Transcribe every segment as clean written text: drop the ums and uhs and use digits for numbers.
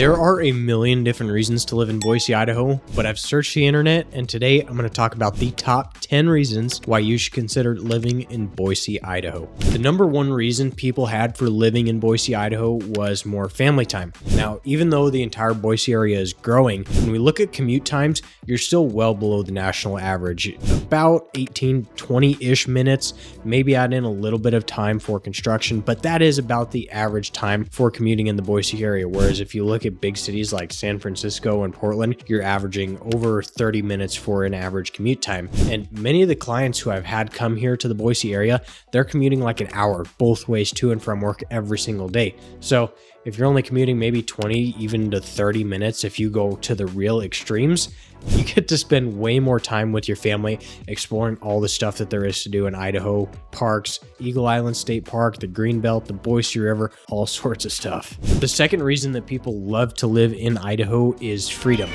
There are a million different reasons to live in Boise, Idaho, but I've searched the internet and today I'm going to talk about the top 10 reasons why you should consider living in Boise, Idaho. The number one reason people had for living in Boise, Idaho was more family time. Now, even though the entire Boise area is growing, when we look at commute times, you're still well below the national average, about 18, 20-ish minutes, maybe add in a little bit of time for construction, but that is about the average time for commuting in the Boise area. Whereas if you look at big cities like San Francisco and Portland, you're averaging over 30 minutes for an average commute time. And many of the clients who I've had come here to the Boise area, they're commuting like an hour both ways to and from work every single day. So if you're only commuting maybe 20, even to 30 minutes, if you go to the real extremes, you get to spend way more time with your family exploring all the stuff that there is to do in Idaho, parks, Eagle Island State Park, the greenbelt, the Boise River, all sorts of stuff. The second reason that people love to live in Idaho is freedom.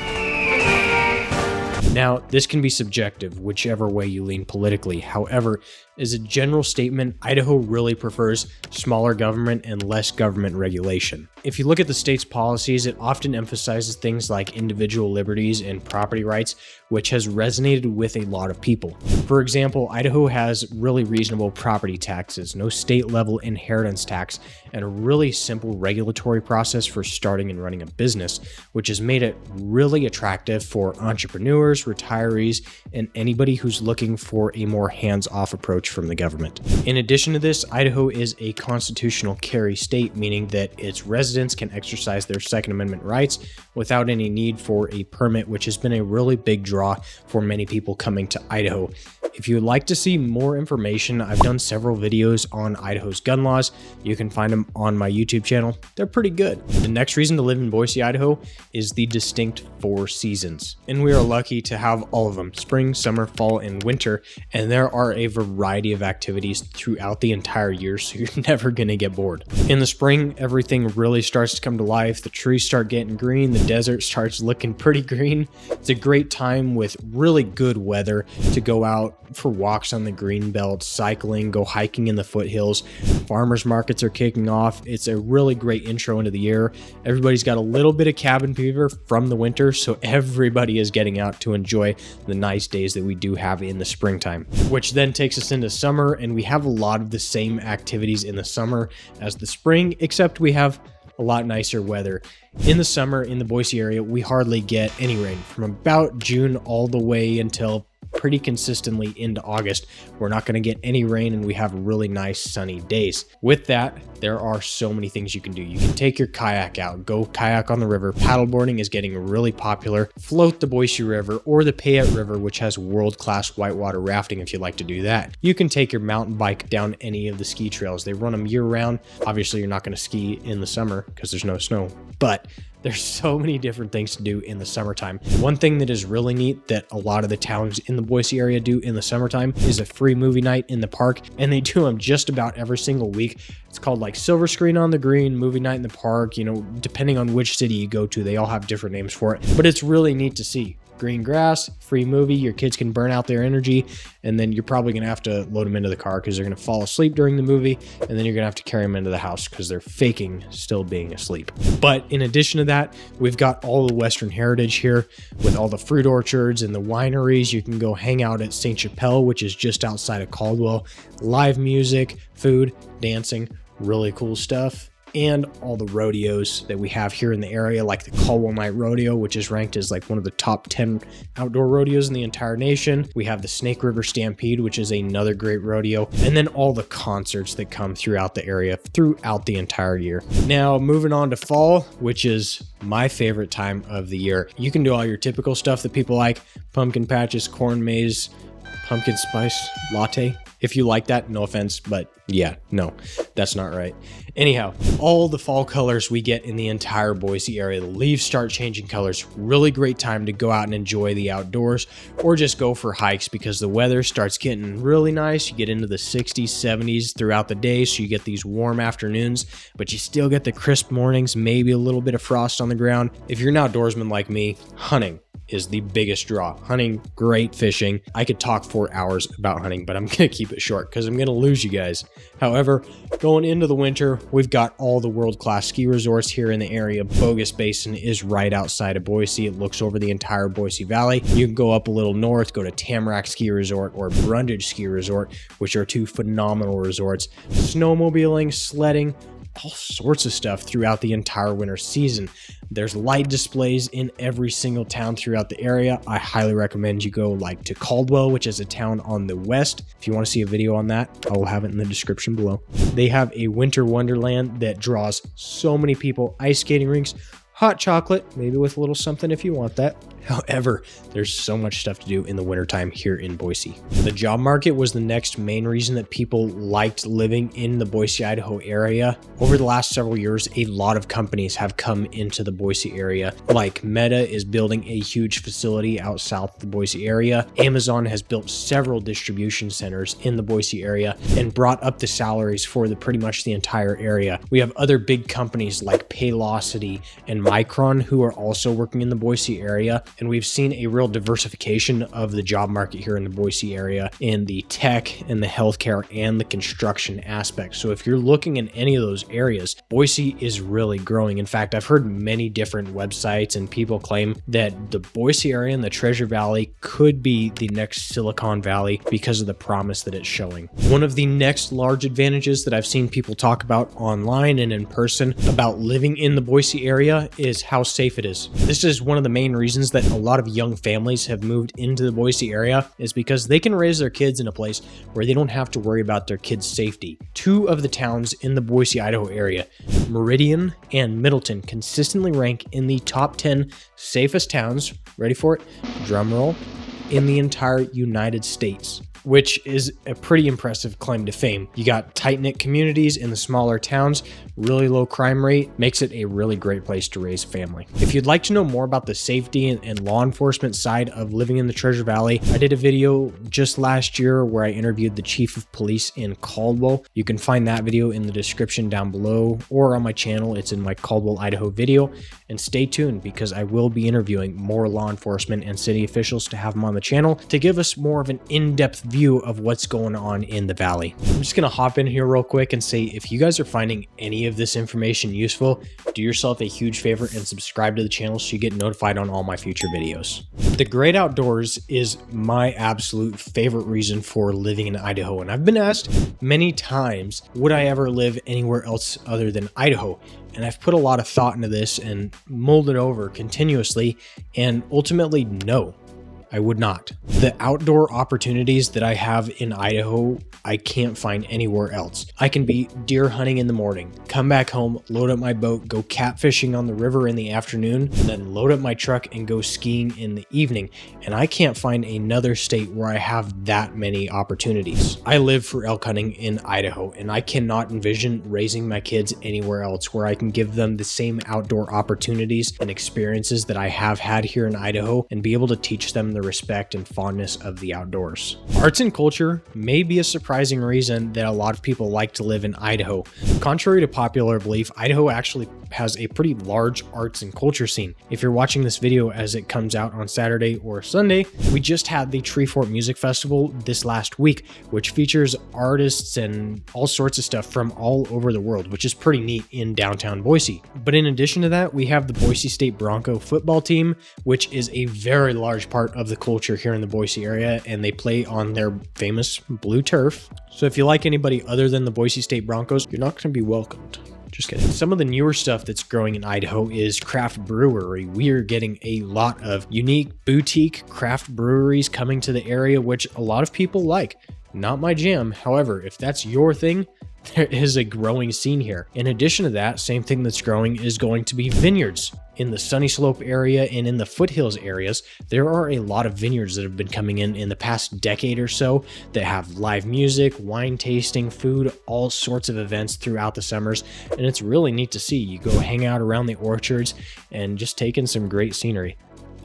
Now, this can be subjective, whichever way you lean politically. However, as a general statement, Idaho really prefers smaller government and less government regulation. If you look at the state's policies, it often emphasizes things like individual liberties and property rights, which has resonated with a lot of people. For example, Idaho has really reasonable property taxes, no state-level inheritance tax, and a really simple regulatory process for starting and running a business, which has made it really attractive for entrepreneurs, retirees, and anybody who's looking for a more hands-off approach from the government. In addition to this, Idaho is a constitutional carry state, meaning that its residents can exercise their Second Amendment rights without any need for a permit, which has been a really big draw for many people coming to Idaho. If you would like to see more information, I've done several videos on Idaho's gun laws. You can find them on my YouTube channel. They're pretty good. The next reason to live in Boise, Idaho is the distinct 4 seasons. And we are lucky to have all of them: spring, summer, fall, and winter. And there are a variety of activities throughout the entire year, so you're never going to get bored. In the spring, everything really starts to come to life. The trees start getting green. The desert starts looking pretty green. It's a great time with really good weather to go out for walks on the greenbelt, cycling, go hiking in the foothills. Farmers markets are kicking off. It's a really great intro into the year. Everybody's got a little bit of cabin fever from the winter, so everybody is getting out to enjoy the nice days that we do have in the springtime, which then takes us into summer, and we have a lot of the same activities in the summer as the spring, except we have a lot nicer weather. In the summer in the Boise area, we hardly get any rain. From about June all the way until pretty consistently into August, we're not going to get any rain, and we have really nice sunny days. With that, there are so many things you can do. You can take your kayak out, go kayak on the river. Paddleboarding is getting really popular. Float the Boise River or the Payette River, which has world-class whitewater rafting if you'd like to do that. You can take your mountain bike down any of the ski trails. They run them year-round. Obviously, you're not going to ski in the summer because there's no snow, but there's so many different things to do in the summertime. One thing that is really neat that a lot of the towns in the Boise area do in the summertime is a free movie night in the park, and they do them just about every single week. It's called like Silver Screen on the Green, Movie Night in the Park. You know, depending on which city you go to, they all have different names for it, but it's really neat to see. Green grass, free movie, your kids can burn out their energy, and then you're probably going to have to load them into the car because they're going to fall asleep during the movie, and then you're going to have to carry them into the house because they're faking still being asleep. But in addition to that, we've got all the Western heritage here with all the fruit orchards and the wineries. You can go hang out at St. Chapelle, which is just outside of Caldwell. Live music, food, dancing, really cool stuff. And all the rodeos that we have here in the area, like the Caldwell Night Rodeo, which is ranked as like one of the top 10 outdoor rodeos in the entire nation. We have the Snake River Stampede, which is another great rodeo. And then all the concerts that come throughout the area throughout the entire year. Now, moving on to fall, which is my favorite time of the year. You can do all your typical stuff that people like: pumpkin patches, corn maze, pumpkin spice latte. If you like that, no offense, but yeah, no, that's not right. Anyhow, all the fall colors we get in the entire Boise area. The leaves start changing colors. Really great time to go out and enjoy the outdoors, or just go for hikes because the weather starts getting really nice. You get into the 60s, 70s throughout the day, so you get these warm afternoons, but you still get the crisp mornings, maybe a little bit of frost on the ground. If you're an outdoorsman like me, hunting. is the biggest draw. Hunting, great. Fishing. I could talk for hours about hunting, but I'm going to keep it short because I'm going to lose you guys. However, going into the winter, we've got all the world-class ski resorts here in the area. Bogus Basin is right outside of Boise. It looks over the entire Boise Valley. You can go up a little north, go to Tamarack Ski Resort or Brundage Ski Resort, which are two phenomenal resorts. Snowmobiling, sledding, all sorts of stuff throughout the entire winter season. There's light displays in every single town throughout the area. I highly recommend you go like to Caldwell, which is a town on the west. If you want to see a video on that, I will have it in the description below. They have a winter wonderland that draws so many people, ice skating rinks, hot chocolate, maybe with a little something if you want that. However, there's so much stuff to do in the wintertime here in Boise. The job market was the next main reason that people liked living in the Boise, Idaho area. Over the last several years, a lot of companies have come into the Boise area. Like Meta is building a huge facility out south of the Boise area. Amazon has built several distribution centers in the Boise area and brought up the salaries for pretty much the entire area. We have other big companies like Paylocity and Micron who are also working in the Boise area. And we've seen a real diversification of the job market here in the Boise area in the tech and the healthcare and the construction aspect. So if you're looking in any of those areas, Boise is really growing. In fact, I've heard many different websites and people claim that the Boise area and the Treasure Valley could be the next Silicon Valley because of the promise that it's showing. One of the next large advantages that I've seen people talk about online and in person about living in the Boise area is how safe it is. This is one of the main reasons that a lot of young families have moved into the Boise area is because they can raise their kids in a place where they don't have to worry about their kids' safety. Two of the towns in the Boise, Idaho area, Meridian and Middleton, consistently rank in the top 10 safest towns, ready for it, drum roll, in the entire United States, which is a pretty impressive claim to fame. You got tight-knit communities in the smaller towns, really low crime rate, makes it a really great place to raise a family. If you'd like to know more about the safety and law enforcement side of living in the Treasure Valley, I did a video just last year where I interviewed the chief of police in Caldwell. You can find that video in the description down below or on my channel. It's in my Caldwell, Idaho video. And stay tuned because I will be interviewing more law enforcement and city officials to have them on the channel to give us more of an in-depth view of what's going on in the valley. I'm just gonna hop in here real quick and say, if you guys are finding any of this information useful, do yourself a huge favor and subscribe to the channel so you get notified on all my future videos. The great outdoors is my absolute favorite reason for living in Idaho. And I've been asked many times, would I ever live anywhere else other than Idaho? And I've put a lot of thought into this and mulled it over continuously, and ultimately, no. I would not. The outdoor opportunities that I have in Idaho, I can't find anywhere else. I can be deer hunting in the morning, come back home, load up my boat, go catfishing on the river in the afternoon, and then load up my truck and go skiing in the evening. And I can't find another state where I have that many opportunities. I live for elk hunting in Idaho, and I cannot envision raising my kids anywhere else where I can give them the same outdoor opportunities and experiences that I have had here in Idaho and be able to teach them the respect and fondness of the outdoors. Arts and culture may be a surprising reason that a lot of people like to live in Idaho. Contrary to popular belief, Idaho actually has a pretty large arts and culture scene. If you're watching this video as it comes out on Saturday or Sunday, we just had the Treefort Music Festival this last week, which features artists and all sorts of stuff from all over the world, which is pretty neat in downtown Boise. But in addition to that, we have the Boise State Bronco football team, which is a very large part of the culture here in the Boise area, and they play on their famous blue turf. So if you like anybody other than the Boise State Broncos, you're not going to be welcomed. Just kidding. Some of the newer stuff that's growing in Idaho is craft brewery. We are getting a lot of unique boutique craft breweries coming to the area, which a lot of people like. Not my jam. However, if that's your thing, there is a growing scene here. In addition to that, same thing that's growing is going to be vineyards. In the Sunny Slope area and in the foothills areas, there are a lot of vineyards that have been coming in the past decade or so that have live music, wine tasting, food, all sorts of events throughout the summers. And it's really neat to see. You go hang out around the orchards and just take in some great scenery.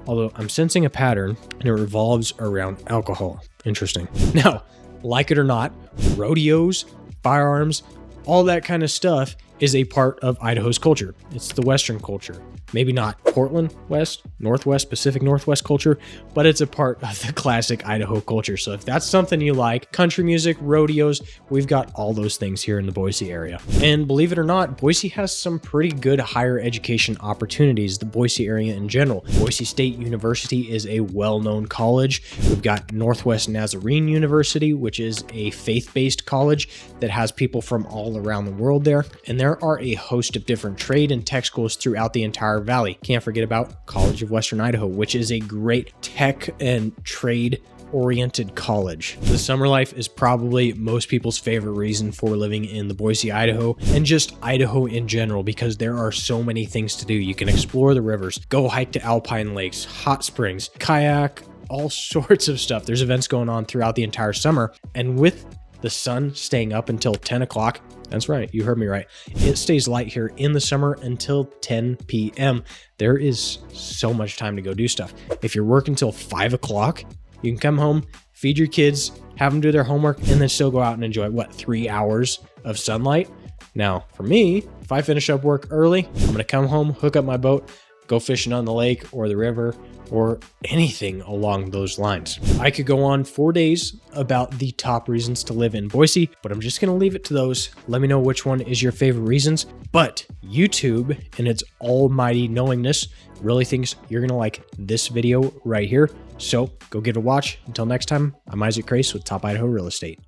Although I'm sensing a pattern and it revolves around alcohol. Interesting. Now, like it or not, rodeos, firearms, all that kind of stuff is a part of Idaho's culture. It's the Western culture. Maybe not Portland West, Northwest, Pacific Northwest culture, but it's a part of the classic Idaho culture. So if that's something you like, country music, rodeos, we've got all those things here in the Boise area. And believe it or not, Boise has some pretty good higher education opportunities, the Boise area in general. Boise State University is a well-known college. We've got Northwest Nazarene University, which is a faith-based college that has people from all around the world there. And there are a host of different trade and tech schools throughout the entire valley. Can't forget about College of Western Idaho, which is a great tech and trade oriented college. The summer life is probably most people's favorite reason for living in the Boise, Idaho, and just Idaho in general, because there are so many things to do. You can explore the rivers, go hike to alpine lakes, hot springs, kayak, all sorts of stuff. There's events going on throughout the entire summer. And with the sun staying up until 10 o'clock, that's right, you heard me right. It stays light here in the summer until 10 p.m. There is so much time to go do stuff. If you're working till 5 o'clock, you can come home, feed your kids, have them do their homework, and then still go out and enjoy, 3 hours of sunlight? Now, for me, if I finish up work early, I'm going to come home, hook up my boat, go fishing on the lake or the river or anything along those lines. I could go on 4 days about the top reasons to live in Boise, but I'm just going to leave it to those. Let me know which one is your favorite reasons. But YouTube, in its almighty knowingness, really thinks you're going to like this video right here. So go give it a watch. Until next time, I'm Isaac Crace with Top Idaho Real Estate.